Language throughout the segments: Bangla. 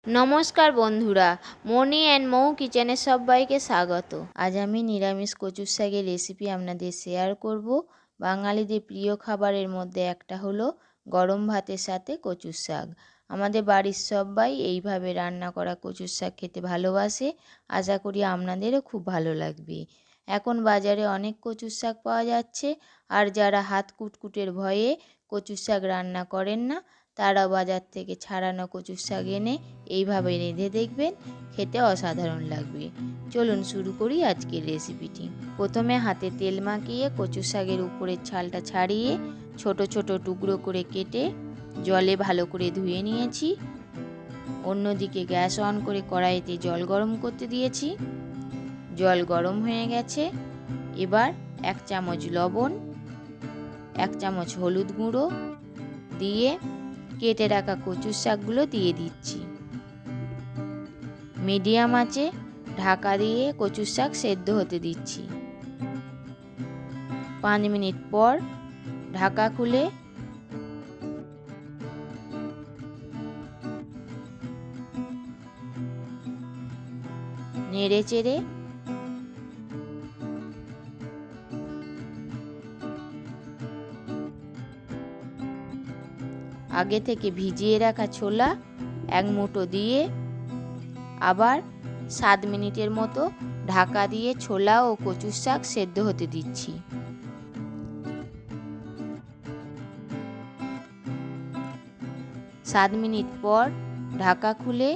নমস্কার বন্ধুরা, মনি অ্যান্ড মৌ কিচেনে সবাইকে স্বাগত। আজ আমি নিরামিষ কচুর শাকের রেসিপি আপনাদের শেয়ার করব। বাঙালিদের প্রিয় খাবারের মধ্যে একটা হলো গরম ভাতের সাথে কচুর শাক। আমাদের বাড়ির সবাই এইভাবে রান্না করা কচুর শাক খেতে ভালোবাসে। আশা করি আপনাদেরও খুব ভালো লাগবে। এখন বাজারে অনেক কচুর শাক পাওয়া যাচ্ছে, আর যারা হাত কুটকুটের ভয়ে কচুর শাক রান্না করেন না, তারা বাজার থেকে ছাড়ানো কচুর শাক এনে এইভাবে রেঁধে দেখবেন, খেতে অসাধারণ লাগবে। চলুন শুরু করি আজকের রেসিপিটি। প্রথমে হাতে তেল মাখিয়ে কচুর শাকের উপরের ছালটা ছাড়িয়ে ছোট ছোট টুকরো করে কেটে জলে ভালো করে ধুয়ে নিয়েছি। অন্যদিকে গ্যাস অন করে কড়াইতে জল গরম করতে দিয়েছি। জল গরম হয়ে গেছে। এবার 1 চামচ লবণ, 1 চামচ হলুদ গুঁড়ো দিয়ে কেটে রাখা কচুর শাকগুলো দিয়ে দিচ্ছি। মিডিয়াম আঁচে ঢাকা দিয়ে কচুর শাক সেদ্ধ হতে দিচ্ছি। 5 মিনিট পর ঢাকা খুলে নেড়ে চেড়ে আগে থেকে ভিজিয়ে রাখা ছোলা 1 মুঠো দিয়ে আবার 7 মিনিটের মতো ঢাকা দিয়ে ছোলা ও কচুর শাক সেদ্ধ হতে দিচ্ছি। সাত মিনিট পর ঢাকা খুলে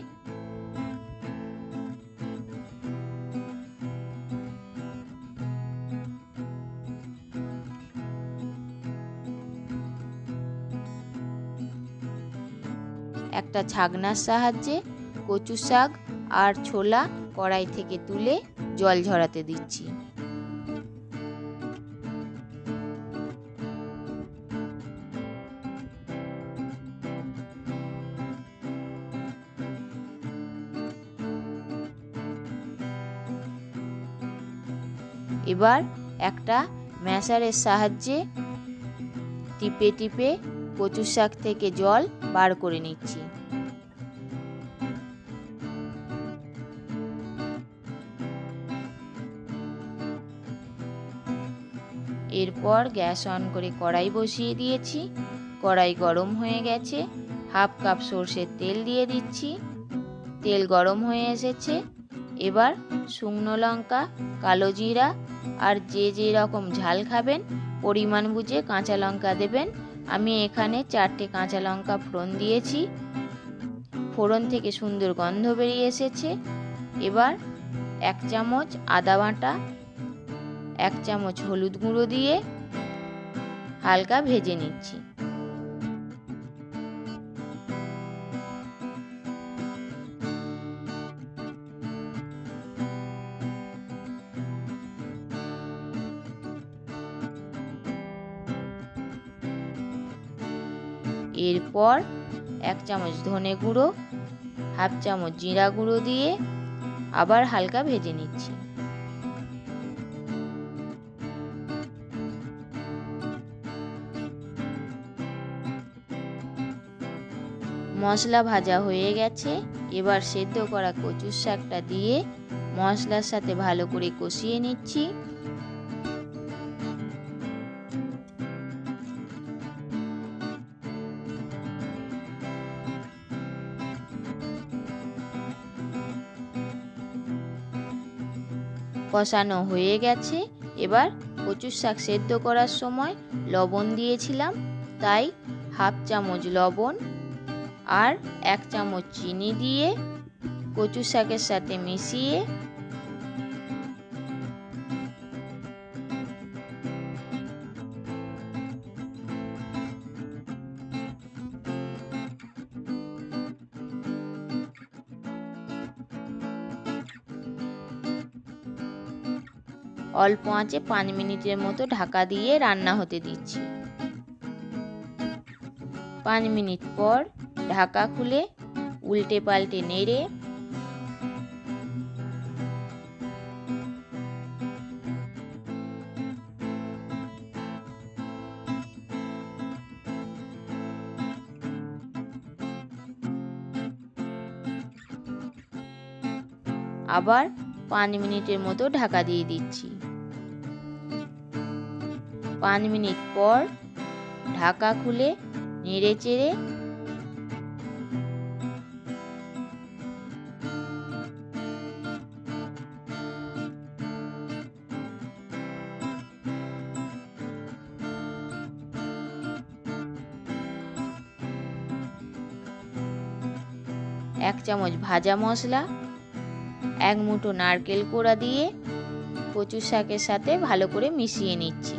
একটা ছাঁকনার সাহায্যে কচু শাক আর ছোলা কড়াই থেকে তুলে জল ঝরাতে দিচ্ছি। এবার একটা ম্যাশারের সাহায্যে টিপে টিপে কচু শাক থেকে জল বার করে নিচ্ছি। এরপর গ্যাস অন করে কড়াই বসিয়ে দিয়েছি। কড়াই গরম হয়ে গেছে। হাফ কাপ সর্ষের তেল দিয়ে দিচ্ছি। তেল গরম হয়ে এসেছে। এবার শুকনো লঙ্কা, কালো জিরা আর যে রকম ঝাল খাবেন পরিমাণ বুঝে কাঁচা লঙ্কা দেবেন। আমি এখানে 4টে কাঁচা লঙ্কা ফোড়ন দিয়েছি। ফোড়ন থেকে সুন্দর গন্ধ বেরিয়ে এসেছে। এবার 1 চামচ আদা বাটা, 1 চামচ হলুদ গুঁড়ো দিয়ে হালকা ভেজে নিচ্ছি। এরপর 1 চামচ ধনে গুঁড়ো, হাফ চামচ জিরা গুঁড়ো দিয়ে আবার হালকা ভেজে নিচ্ছি। মশলা ভাজা হয়ে গেছে। এবার সেদ্ধ করা কচুর শাকটা দিয়ে মশলার সাথে ভালো করে কষিয়ে নিচ্ছি। কষানো হয়ে গেছে। এবার কচুর শাক সেদ্ধ করার সময় লবণ দিয়েছিলাম, তাই হাফ চামচ লবণ আর 1 চামচ চিনি দিয়ে কচু শাকের সাথে মিশিয়ে অল্প আঁচে 5 মিনিটের মতো ঢাকা দিয়ে রান্না হতে দিচ্ছি। 5 মিনিট পর ঢাকা খুলে উল্টে পাল্টে নেড়ে আবার 5 মিনিটের মতো ঢাকা দিয়ে দিচ্ছি। 5 মিনিট পর ঢাকা খুলে নেড়ে চেড়ে এক চামচ ভাজা মশলা, এক মুঠো নারকেল কোড়া দিয়ে কচু শাকের সাথে ভালো করে মিশিয়ে নিচ্ছি।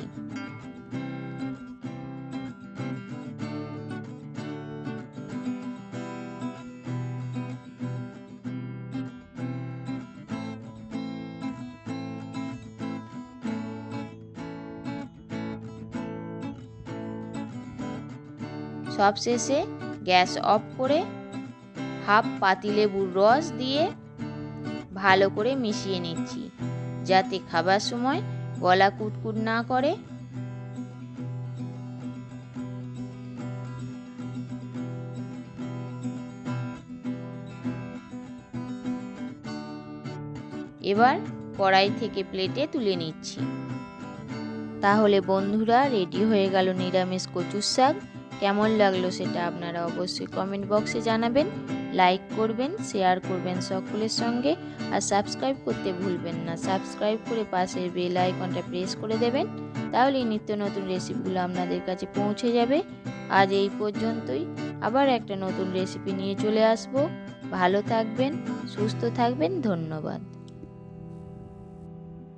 সবশেষে গ্যাস অফ করে হাফ পাতিলেবুর রস দিয়ে ভালো করে মিশিয়ে নিচ্ছি, যাতে খাবার সময় গলা কুটকুট না করে। এবার কড়াই থেকে প্লেটে তুলে নিচ্ছি। তাহলে বন্ধুরা, রেডি হয়ে গেল নিরামিষ কচুর শাক। কেমন লাগলো সেটা আপনারা অবশ্যই কমেন্ট বক্সে জানাবেন। লাইক করবেন, শেয়ার করবেন সকলের সঙ্গে, আর সাবস্ক্রাইব করতে ভুলবেন না। সাবস্ক্রাইব করে পাশের বেল আইকনটা প্রেস করে দেবেন, তাহলে নিত্য নতুন রেসিপিগুলো আপনাদের কাছে পৌঁছে যাবে। আজ এই পর্যন্তই, আবার একটা নতুন রেসিপি নিয়ে চলে আসব। ভালো থাকবেন, সুস্থ থাকবেন, ধন্যবাদ।